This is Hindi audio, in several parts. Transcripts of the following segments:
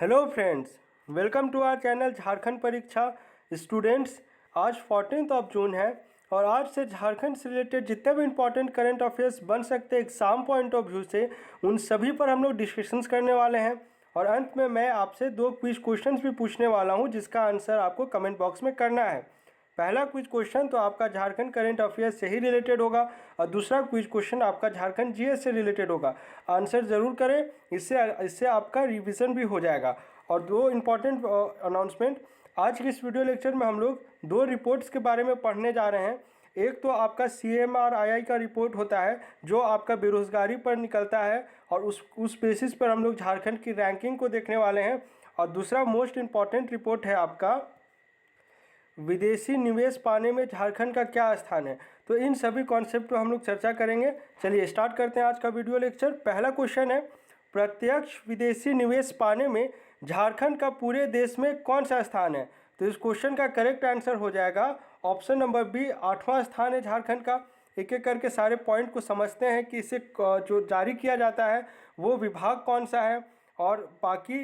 Hello friends, welcome to our channel Jharkhand परीक्षा स्टूडेंट्स। आज 14 जून है और आज से झारखंड से रिलेटेड जितने भी इंपॉर्टेंट करंट अफेयर्स बन सकते हैं एग्जाम पॉइंट ऑफ व्यू से, उन सभी पर हम लोग डिस्कशंस करने वाले हैं। और अंत में मैं आपसे 2 क्विज क्वेश्चंस भी पूछने वाला हूं, जिसका आंसर आपको कमेंट बॉक्स में करना है। पहला क्विज क्वेश्चन तो आपका झारखंड करंट अफेयर्स से ही रिलेटेड होगा और दूसरा क्विज क्वेश्चन आपका झारखंड जीएस से रिलेटेड होगा। आंसर ज़रूर करें, इससे आपका रिवीजन भी हो जाएगा। और 2 इम्पॉर्टेंट अनाउंसमेंट, आज के इस वीडियो लेक्चर में हम लोग 2 रिपोर्ट्स के बारे में पढ़ने जा रहे हैं। एक तो आपका CMRII का रिपोर्ट होता है जो आपका बेरोजगारी पर निकलता है और उस बेसिस पर हम लोग झारखंड की रैंकिंग को देखने वाले हैं। और दूसरा मोस्ट इम्पॉर्टेंट रिपोर्ट है आपका विदेशी निवेश पाने में झारखंड का क्या स्थान है। तो इन सभी कॉन्सेप्ट पर हम लोग चर्चा करेंगे। चलिए स्टार्ट करते हैं आज का वीडियो लेक्चर। पहला क्वेश्चन है, प्रत्यक्ष विदेशी निवेश पाने में झारखंड का पूरे देश में कौन सा स्थान है। तो इस क्वेश्चन का करेक्ट आंसर हो जाएगा ऑप्शन नंबर बी, 8वां स्थान है झारखंड का। एक एक करके सारे पॉइंट को समझते हैं कि इसे जो जारी किया जाता है वो विभाग कौन सा है और बाकी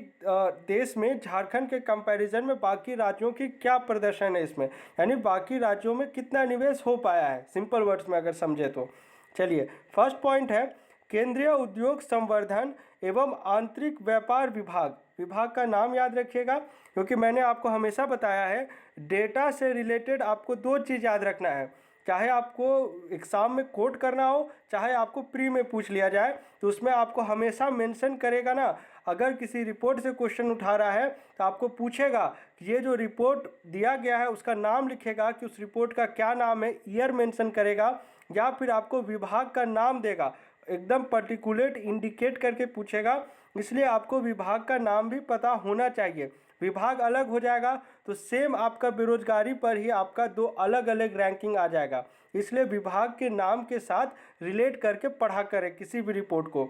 देश में झारखंड के कंपैरिजन में बाकी राज्यों की क्या प्रदर्शन है इसमें, यानी बाकी राज्यों में कितना निवेश हो पाया है, सिंपल वर्ड्स में अगर समझे तो। चलिए फर्स्ट पॉइंट है, केंद्रीय उद्योग संवर्धन एवं आंतरिक व्यापार विभाग का नाम याद रखिएगा, क्योंकि मैंने आपको हमेशा बताया है डेटा से रिलेटेड आपको 2 चीज़ याद रखना है। चाहे आपको एग्ज़ाम में कोट करना हो, चाहे आपको प्री में पूछ लिया जाए, तो उसमें आपको हमेशा मेंशन करेगा ना। अगर किसी रिपोर्ट से क्वेश्चन उठा रहा है तो आपको पूछेगा कि ये जो रिपोर्ट दिया गया है उसका नाम लिखेगा कि उस रिपोर्ट का क्या नाम है, ईयर मेंशन करेगा, या फिर आपको विभाग का नाम देगा, एकदम पर्टिकुलेट इंडिकेट करके पूछेगा। इसलिए आपको विभाग का नाम भी पता होना चाहिए। विभाग अलग हो जाएगा तो सेम आपका बेरोजगारी पर ही आपका 2 अलग अलग रैंकिंग आ जाएगा। इसलिए विभाग के नाम के साथ रिलेट करके पढ़ा करें किसी भी रिपोर्ट को।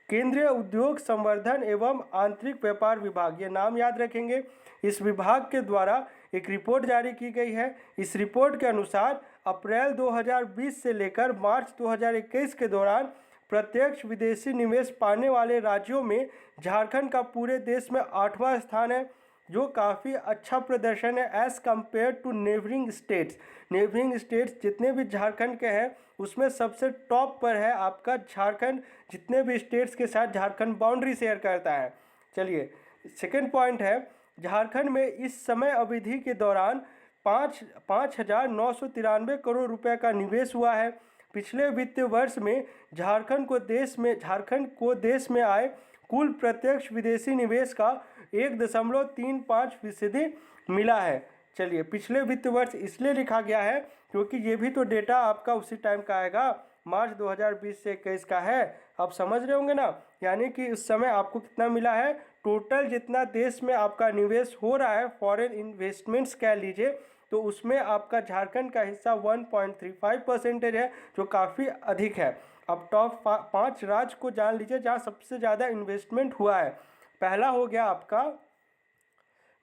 केंद्रीय उद्योग संवर्धन एवं आंतरिक व्यापार विभाग, ये नाम याद रखेंगे। इस विभाग के द्वारा एक रिपोर्ट जारी की गई है। इस रिपोर्ट के अनुसार अप्रैल 2020 से लेकर मार्च 2021 के दौरान प्रत्यक्ष विदेशी निवेश पाने वाले राज्यों में झारखंड का पूरे देश में 8वां स्थान है, जो काफ़ी अच्छा प्रदर्शन है as compare to neighbouring states. Neighbouring states जितने भी झारखंड के हैं उसमें सबसे टॉप पर है आपका झारखंड, जितने भी स्टेट्स के साथ झारखंड बाउंड्री शेयर करता है। चलिए सेकेंड पॉइंट है, झारखंड में इस समय अवधि के दौरान 5,993 करोड़ रुपए का निवेश हुआ है। पिछले वित्तीय वर्ष में झारखंड को देश में आए कुल प्रत्यक्ष विदेशी निवेश का 1.35% मिला है। चलिए पिछले वित्त वर्ष इसलिए लिखा गया है क्योंकि ये भी तो डेटा आपका उसी टाइम का आएगा, मार्च 2020 से 21 का है। आप समझ रहे होंगे ना, यानी कि उस समय आपको कितना मिला है, टोटल जितना देश में आपका निवेश हो रहा है, फॉरेन इन्वेस्टमेंट्स कह लीजिए, तो उसमें आपका झारखंड का हिस्सा 1.35% है, जो काफ़ी अधिक है। अब टॉप 5 राज्य को जान लीजिए जहाँ सबसे ज़्यादा इन्वेस्टमेंट हुआ है। पहला हो गया आपका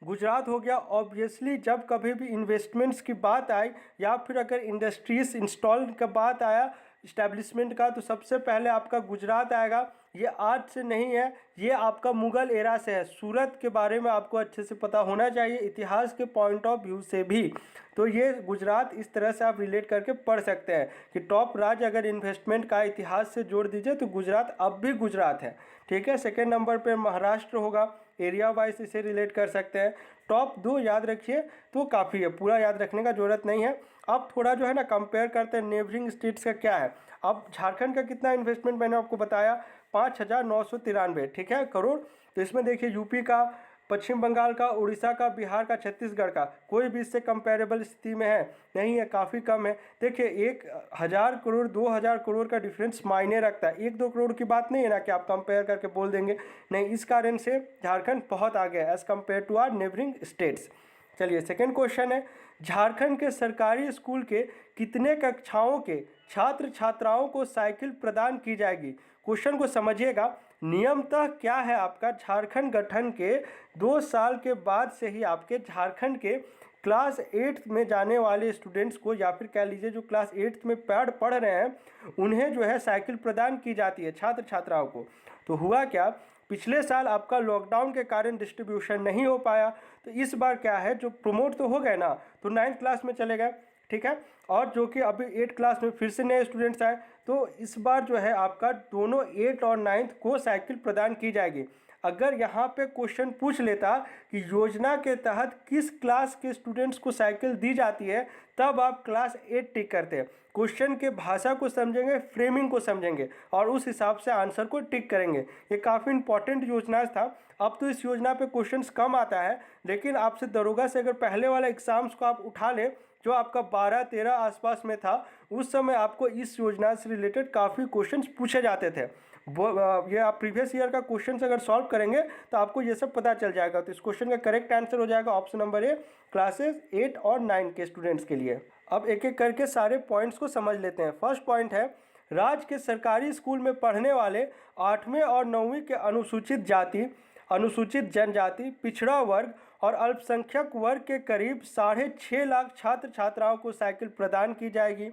गुजरात हो गया। ऑब्वियसली जब कभी भी इन्वेस्टमेंट्स की बात आई या फिर अगर इंडस्ट्रीज इंस्टॉल का बात आया इस्टेब्लिशमेंट का, तो सबसे पहले आपका गुजरात आएगा। ये आज से नहीं है, ये आपका मुगल एरा से है। सूरत के बारे में आपको अच्छे से पता होना चाहिए इतिहास के पॉइंट ऑफ व्यू से भी। तो ये गुजरात इस तरह से आप रिलेट करके पढ़ सकते हैं कि टॉप राज्य अगर इन्वेस्टमेंट का इतिहास से जोड़ दीजिए तो गुजरात अब भी गुजरात है। ठीक है, सेकेंड नंबर पे महाराष्ट्र होगा, एरिया वाइज इसे रिलेट कर सकते हैं। टॉप 2 याद रखिए तो काफ़ी है, पूरा याद रखने का जरूरत नहीं है। अब थोड़ा जो है ना कंपेयर करते हैं नेबरिंग स्टेट्स का क्या है। अब झारखंड का कितना इन्वेस्टमेंट मैंने आपको बताया, 5,993, ठीक है, करोड़। तो इसमें देखिए यूपी का, पश्चिम बंगाल का, उड़ीसा का, बिहार का, छत्तीसगढ़ का, कोई भी इससे कंपेरेबल स्थिति में है नहीं है, काफ़ी कम है। देखिए 1,000 करोड़ 2,000 करोड़ का डिफरेंस मायने रखता है। 1-2 करोड़ की बात नहीं है ना कि आप कंपेयर करके बोल देंगे, नहीं, इस कारण से झारखंड बहुत आगे है as compare to our neighbouring states. चलिए सेकेंड क्वेश्चन है, झारखंड के सरकारी स्कूल के कितने कक्षाओं के छात्र छात्राओं को साइकिल प्रदान की जाएगी। क्वेश्चन को समझिएगा, नियमतः क्या है आपका, झारखंड गठन के 2 साल के बाद से ही आपके झारखंड के क्लास 8 में जाने वाले स्टूडेंट्स को, या फिर कह लीजिए जो क्लास 8 में पढ़ रहे हैं, उन्हें जो है साइकिल प्रदान की जाती है छात्र छात्राओं को। तो हुआ क्या पिछले साल आपका लॉकडाउन के कारण डिस्ट्रीब्यूशन नहीं हो पाया, तो इस बार क्या है, जो प्रमोट तो हो गए ना, तो 9th क्लास में चले गए, ठीक है। और जो कि अभी 8th क्लास में फिर से नए स्टूडेंट्स आए, तो इस बार जो है आपका दोनों 8th और 9th को साइकिल प्रदान की जाएगी। अगर यहाँ पे क्वेश्चन पूछ लेता कि योजना के तहत किस क्लास के स्टूडेंट्स को साइकिल दी जाती है, तब आप क्लास 8 टिक करते हैं। क्वेश्चन के भाषा को समझेंगे, फ्रेमिंग को समझेंगे और उस हिसाब से आंसर को टिक करेंगे। ये काफ़ी इंपॉर्टेंट योजना था। अब तो इस योजना पे क्वेश्चंस कम आता है, लेकिन आपसे दरोगा से अगर पहले वाला एग्जाम्स को आप उठा ले, जो आपका 12-13 आसपास में था, उस समय आपको इस योजना से रिलेटेड काफ़ी क्वेश्चंस पूछे जाते थे। ये आप प्रीवियस ईयर का क्वेश्चन अगर सॉल्व करेंगे तो आपको ये सब पता चल जाएगा। तो इस क्वेश्चन का करेक्ट आंसर हो जाएगा ऑप्शन नंबर ए, क्लासेस 8 और 9 के स्टूडेंट्स के लिए। अब एक एक करके सारे पॉइंट्स को समझ लेते हैं। फर्स्ट पॉइंट है, राज्य के सरकारी स्कूल में पढ़ने वाले 8वें और 9वीं के अनुसूचित जाति, अनुसूचित जनजाति, पिछड़ा वर्ग और अल्पसंख्यक वर्ग के करीब 6.5 लाख छात्र छात्राओं को साइकिल प्रदान की जाएगी।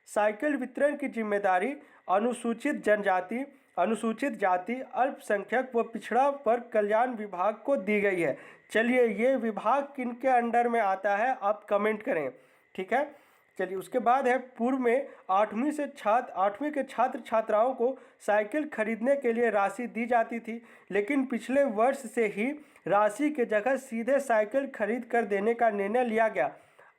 साइकिल वितरण की जिम्मेदारी अनुसूचित जनजाति, अनुसूचित जाति, अल्पसंख्यक व पिछड़ा वर्ग कल्याण विभाग को दी गई है। चलिए, ये विभाग किनके अंडर में आता है आप कमेंट करें, ठीक है। चलिए, उसके बाद है, पूर्व में 8वीं के छात्र छात्राओं को साइकिल खरीदने के लिए राशि दी जाती थी, लेकिन पिछले वर्ष से ही राशि के जगह सीधे साइकिल खरीद कर देने का निर्णय लिया गया।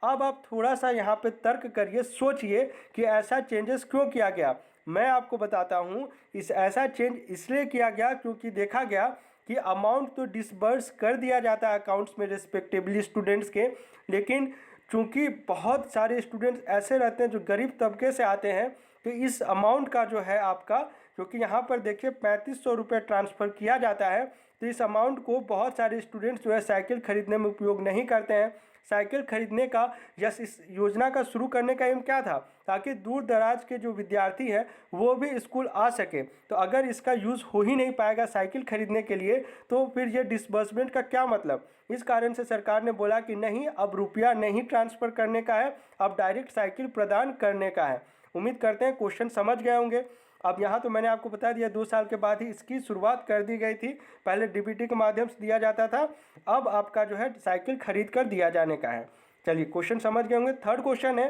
अब आप थोड़ा सा यहाँ पे तर्क करिए, सोचिए कि ऐसा चेंजेस क्यों किया गया। मैं आपको बताता हूँ, ऐसा चेंज इसलिए किया गया क्योंकि देखा गया कि अमाउंट तो डिसबर्स कर दिया जाता है अकाउंट्स में रिस्पेक्टिवली स्टूडेंट्स के, लेकिन चूँकि बहुत सारे स्टूडेंट्स ऐसे रहते हैं जो गरीब तबके से आते हैं, तो इस अमाउंट का जो है आपका, क्योंकि यहाँ पर देखिए 3500 रुपये ट्रांसफ़र किया जाता है, तो इस अमाउंट को बहुत सारे स्टूडेंट्स जो है साइकिल खरीदने में उपयोग नहीं करते हैं। साइकिल खरीदने का या इस योजना का शुरू करने का एम क्या था, ताकि दूर दराज के जो विद्यार्थी हैं वो भी स्कूल आ सके। तो अगर इसका यूज़ हो ही नहीं पाएगा साइकिल खरीदने के लिए, तो फिर ये डिसबर्समेंट का क्या मतलब। इस कारण से सरकार ने बोला कि नहीं, अब रुपया नहीं ट्रांसफ़र करने का है, अब डायरेक्ट साइकिल प्रदान करने का है। उम्मीद करते हैं क्वेश्चन समझ गए होंगे। अब यहाँ तो मैंने आपको बता दिया 2 साल के बाद ही इसकी शुरुआत कर दी गई थी। पहले डीबीटी के माध्यम से दिया जाता था, अब आपका जो है साइकिल खरीद कर दिया जाने का है। चलिए, क्वेश्चन समझ गए होंगे। थर्ड क्वेश्चन है,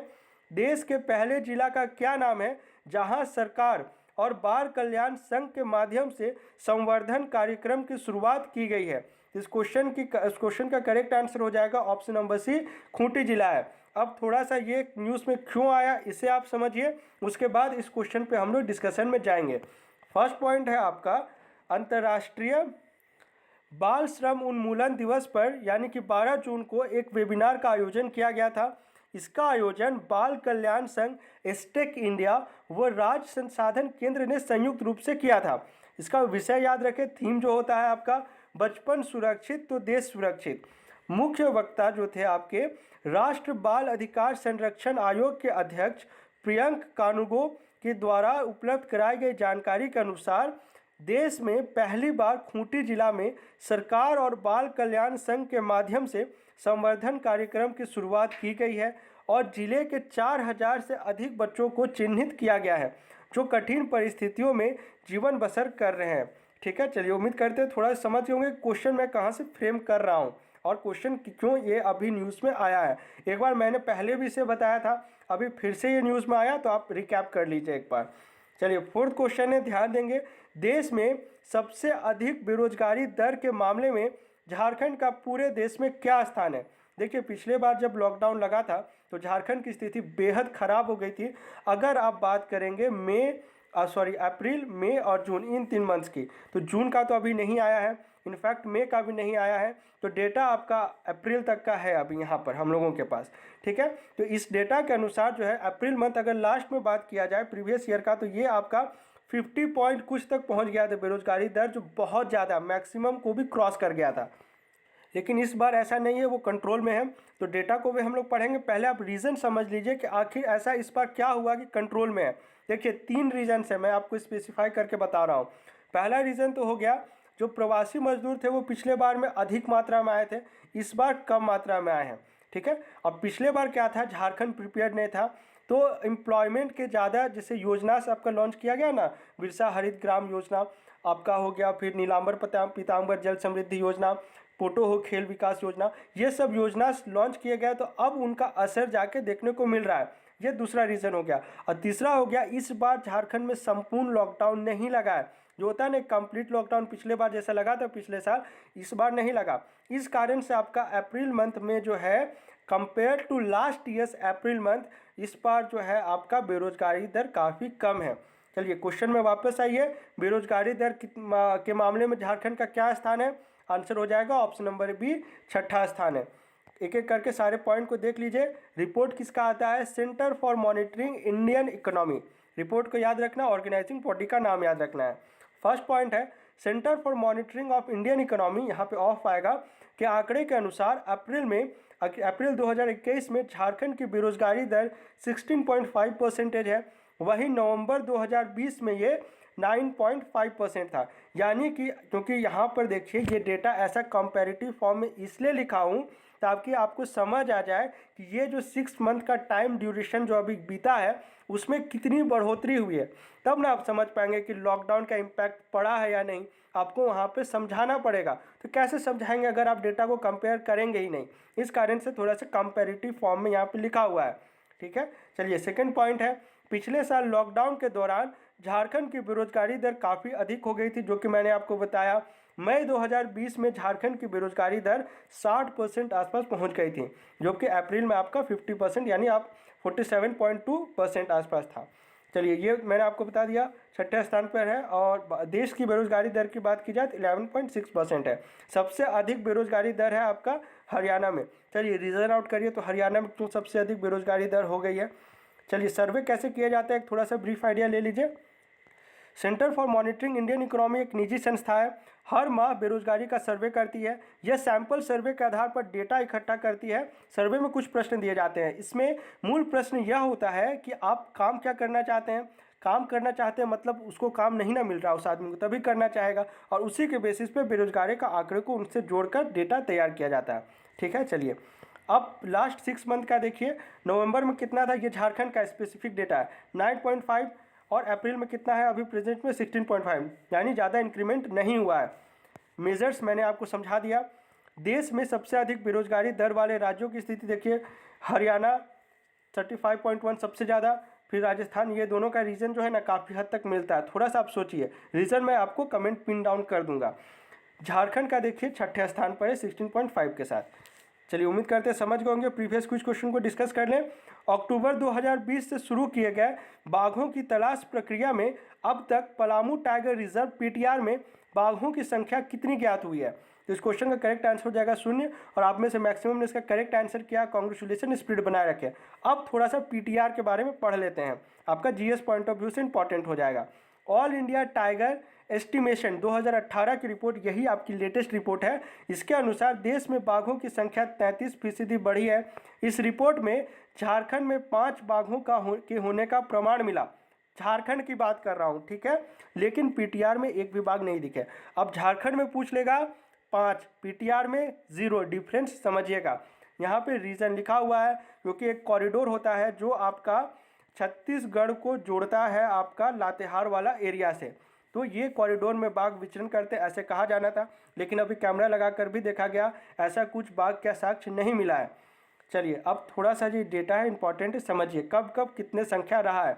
देश के पहले जिला का क्या नाम है जहाँ सरकार और बाल कल्याण संघ के माध्यम से संवर्धन कार्यक्रम की शुरुआत की गई है। इस क्वेश्चन का करेक्ट आंसर हो जाएगा ऑप्शन नंबर सी, खूंटी जिला है। अब थोड़ा सा ये न्यूज़ में क्यों आया इसे आप समझिए, उसके बाद इस क्वेश्चन पे हम लोग डिस्कशन में जाएंगे। फर्स्ट पॉइंट है आपका, अंतर्राष्ट्रीय बाल श्रम उन्मूलन दिवस पर यानी कि 12 जून को एक वेबिनार का आयोजन किया गया था। इसका आयोजन बाल कल्याण संघ, एस्टेक इंडिया व राज्य संसाधन केंद्र ने संयुक्त रूप से किया था। इसका विषय याद रखें, थीम जो होता है आपका, बचपन सुरक्षित तो देश सुरक्षित। मुख्य वक्ता जो थे आपके, राष्ट्र बाल अधिकार संरक्षण आयोग के अध्यक्ष प्रियंक कानूगो के द्वारा उपलब्ध कराई गई जानकारी के अनुसार देश में पहली बार खूंटी जिला में सरकार और बाल कल्याण संघ के माध्यम से संवर्धन कार्यक्रम की शुरुआत की गई है और जिले के 4000 से अधिक बच्चों को चिन्हित किया गया है जो कठिन परिस्थितियों में जीवन बसर कर रहे हैं। ठीक है, चलिए, उम्मीद करते हैं थोड़ा समझ गए होंगे क्वेश्चन मैं कहाँ से फ्रेम कर रहा हूँ और क्वेश्चन क्यों ये अभी न्यूज़ में आया है। एक बार मैंने पहले भी इसे बताया था, अभी फिर से ये न्यूज़ में आया, तो आप रिकैप कर लीजिए एक बार। चलिए, फोर्थ क्वेश्चन है, ध्यान देंगे, देश में सबसे अधिक बेरोजगारी दर के मामले में झारखंड का पूरे देश में क्या स्थान है। देखिए, पिछले बार जब लॉकडाउन लगा था तो झारखंड की स्थिति बेहद ख़राब हो गई थी। अगर आप बात करेंगे अप्रैल, मई और जून, इन 3 मंथ्स की, तो जून का तो अभी नहीं आया है, इनफैक्ट मई का भी नहीं आया है, तो डेटा आपका अप्रैल तक का है अभी यहाँ पर हम लोगों के पास। ठीक है, तो इस डेटा के अनुसार जो है अप्रैल मंथ अगर लास्ट में बात किया जाए प्रीवियस ईयर का, तो ये आपका 50 पॉइंट कुछ तक पहुँच गया था बेरोजगारी दर, जो बहुत ज़्यादा मैक्सिमम को भी क्रॉस कर गया था। लेकिन इस बार ऐसा नहीं है, वो कंट्रोल में है। तो डेटा को भी हम लोग पढ़ेंगे, पहले आप रीज़न समझ लीजिए कि आखिर ऐसा इस बार क्या हुआ कि कंट्रोल में है। देखिए, 3 रीज़न है, मैं आपको स्पेसिफाई करके बता रहा हूँ। पहला रीज़न तो हो गया, जो प्रवासी मजदूर थे वो पिछले बार में अधिक मात्रा में आए थे, इस बार कम मात्रा में आए हैं। ठीक है, अब पिछले बार क्या था, झारखंड प्रिपेयर्ड नहीं था, तो एम्प्लॉयमेंट के ज़्यादा जैसे योजना से आपका लॉन्च किया गया ना, बिरसा हरित ग्राम योजना, आपका हो गया, फिर नीलांबर पीताम्बर जल समृद्धि योजना, पोटो हो खेल विकास योजना, ये सब योजना लॉन्च किए गए तो अब उनका असर जाके देखने को मिल रहा है। ये दूसरा रीज़न हो गया। और तीसरा हो गया, इस बार झारखंड में संपूर्ण लॉकडाउन नहीं लगा है। जो होता है ना कंप्लीट लॉकडाउन पिछले बार जैसा लगा था पिछले साल, इस बार नहीं लगा। इस कारण से आपका अप्रैल मंथ में जो है compare to last years April month, इस बार जो है आपका बेरोजगारी दर काफ़ी कम है। चलिए क्वेश्चन में वापस आइए। बेरोजगारी दर के मामले में झारखंड का क्या स्थान है? आंसर हो जाएगा ऑप्शन नंबर बी, छठा स्थान है। एक एक करके सारे पॉइंट को देख लीजिए। रिपोर्ट किसका आता है? Centre for monitoring Indian economy. Report को याद रखना, ऑर्गेनाइजिंग बॉडी का नाम याद रखना है। फर्स्ट पॉइंट है centre for monitoring of Indian economy, यहाँ पे ऑफ आएगा कि आंकड़े के अनुसार अप्रैल 2021 में झारखंड की बेरोजगारी दर 16.5% है। वहीं नवंबर 2020 में ये 9.5% था। यानी कि क्योंकि यहाँ पर देखिए ये डेटा ऐसा कंपैरेटिव फॉर्म में इसलिए लिखा हूँ ताकि आपको समझ आ जाए कि ये जो 6 मंथ का टाइम ड्यूरेशन जो अभी बीता है उसमें कितनी बढ़ोतरी हुई है। तब ना आप समझ पाएंगे कि लॉकडाउन का इम्पैक्ट पड़ा है या नहीं। आपको वहाँ पे समझाना पड़ेगा। तो कैसे समझाएंगे अगर आप डेटा को कंपेयर करेंगे ही नहीं? इस कारण से थोड़ा सा कंपैरेटिव फॉर्म में यहाँ पे लिखा हुआ है। ठीक है, चलिए सेकंड पॉइंट है, पिछले साल लॉकडाउन के दौरान झारखंड की बेरोजगारी दर काफ़ी अधिक हो गई थी, जो कि मैंने आपको बताया। मई 2020 में झारखंड की बेरोजगारी दर 60% आसपास पहुंच गई थी, जो कि अप्रैल में आपका 50% यानी आप 47.2% आसपास था। चलिए ये मैंने आपको बता दिया, छठे स्थान पर है। और देश की बेरोजगारी दर की बात की जाए तो 11.6% है। सबसे अधिक बेरोजगारी दर है आपका हरियाणा में। चलिए रीजन आउट करिए तो हरियाणा में क्यों सबसे अधिक बेरोजगारी दर हो गई है। चलिए सर्वे कैसे किया जाता है एक थोड़ा सा ब्रीफ आइडिया ले लीजिए। Centre for monitoring Indian economy एक निजी संस्था है, हर माह बेरोजगारी का सर्वे करती है। यह सैंपल सर्वे के आधार पर डेटा इकट्ठा करती है। सर्वे में कुछ प्रश्न दिए जाते हैं। इसमें मूल प्रश्न यह होता है कि आप काम क्या करना चाहते हैं। काम करना चाहते हैं मतलब उसको काम नहीं ना मिल रहा उस आदमी को, तभी करना चाहेगा, और उसी के बेसिस पे बेरोजगारी का आंकड़े को उनसे जोड़कर डेटा तैयार किया जाता है। ठीक है, चलिए अब लास्ट 6 मंथ का देखिए। नवंबर में कितना था, ये झारखंड का स्पेसिफिक डेटा है 9.5, और अप्रैल में कितना है अभी प्रेजेंट में 16.5, यानी ज़्यादा इंक्रीमेंट नहीं हुआ है। मेजर्स मैंने आपको समझा दिया। देश में सबसे अधिक बेरोजगारी दर वाले राज्यों की स्थिति देखिए। हरियाणा 35.1 सबसे ज़्यादा, फिर राजस्थान। ये दोनों का रीज़न जो है ना काफ़ी हद तक मिलता है। थोड़ा सा आप सोचिए, रीज़न मैं आपको कमेंट पिन डाउन कर दूंगा। झारखंड का देखिए छठे स्थान पर है 16.5 के साथ। चलिए उम्मीद करते हैं समझ गए होंगे। प्रीवियस कुछ क्वेश्चन को डिस्कस कर लें। अक्टूबर 2020 से शुरू किए गए बाघों की तलाश प्रक्रिया में अब तक पलामू टाइगर रिजर्व पीटीआर में बाघों की संख्या कितनी ज्ञात हुई है? तो इस क्वेश्चन का करेक्ट आंसर हो जाएगा 0, और आप में से मैक्सिमम ने इसका करेक्ट आंसर किया। कांग्रेचुलेसन, स्पीड बनाए रखें। अब थोड़ा सा पीटीआर के बारे में पढ़ लेते हैं, आपका जीएस पॉइंट ऑफ व्यू से इंपॉर्टेंट हो जाएगा। ऑल इंडिया टाइगर एस्टिमेशन 2018 की रिपोर्ट, यही आपकी लेटेस्ट रिपोर्ट है। इसके अनुसार देश में बाघों की संख्या 33% बढ़ी है। इस रिपोर्ट में झारखंड में 5 बाघों के होने का प्रमाण मिला। झारखंड की बात कर रहा हूँ, ठीक है, लेकिन पीटीआर में एक भी बाघ नहीं दिखे। अब झारखंड में पूछ लेगा 5, पीटीआर में 0, डिफरेंस समझिएगा। यहाँ पे रीज़न लिखा हुआ है क्योंकि एक कॉरिडोर होता है जो आपका छत्तीसगढ़ को जोड़ता है आपका लातेहार वाला एरिया से। तो ये कॉरिडोर में बाघ विचरण करते ऐसे कहा जाना था, लेकिन अभी कैमरा लगाकर भी देखा गया ऐसा कुछ बाघ का साक्ष्य नहीं मिला है। चलिए अब थोड़ा सा जो डेटा है इंपॉर्टेंट है, समझिए कब कब कितने संख्या रहा है।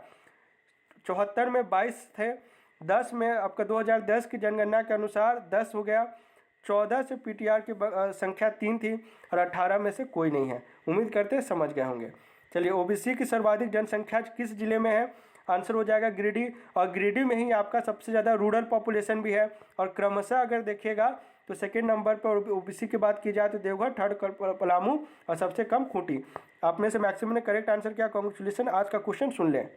74 में 22 थे, 10 में आपका 2010 की जनगणना के अनुसार 10 हो गया, 14 से पीटीआर की संख्या 3 थी, और 18 में से कोई नहीं है। उम्मीद करते हैं समझ गए होंगे। चलिए ओबीसी की सर्वाधिक जनसंख्या किस जिले में है? आंसर हो जाएगा गिरिडीह, और गिरिडीह में ही आपका सबसे ज़्यादा रूरल पॉपुलेशन भी है। और क्रमशः अगर देखिएगा तो सेकेंड नंबर पर ओबीसी की बात की जाए तो देवघर, थर्ड पलामू, और सबसे कम खूंटी। आप में से मैक्सिमम ने करेक्ट आंसर किया, कांग्रेचुलेसन। आज का क्वेश्चन सुन लें।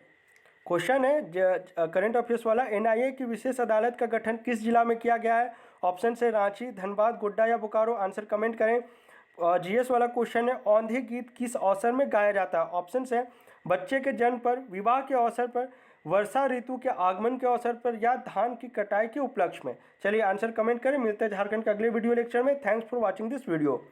क्वेश्चन है करंट अफेयर्स वाला, एनआईए की विशेष अदालत का गठन किस जिला में किया गया है? ऑप्शन से रांची, धनबाद, गोड्डा या बोकारो। आंसर कमेंट करें। जीएस वाला क्वेश्चन है, औंधी गीत किस अवसर में गाया जाता है? ऑप्शन है बच्चे के जन्म पर, विवाह के अवसर पर, वर्षा ऋतु के आगमन के अवसर पर, या धान की कटाई के उपलक्ष्य में। चलिए आंसर कमेंट करें। मिलते हैं झारखंड के अगले वीडियो लेक्चर में। Thanks for watching this video.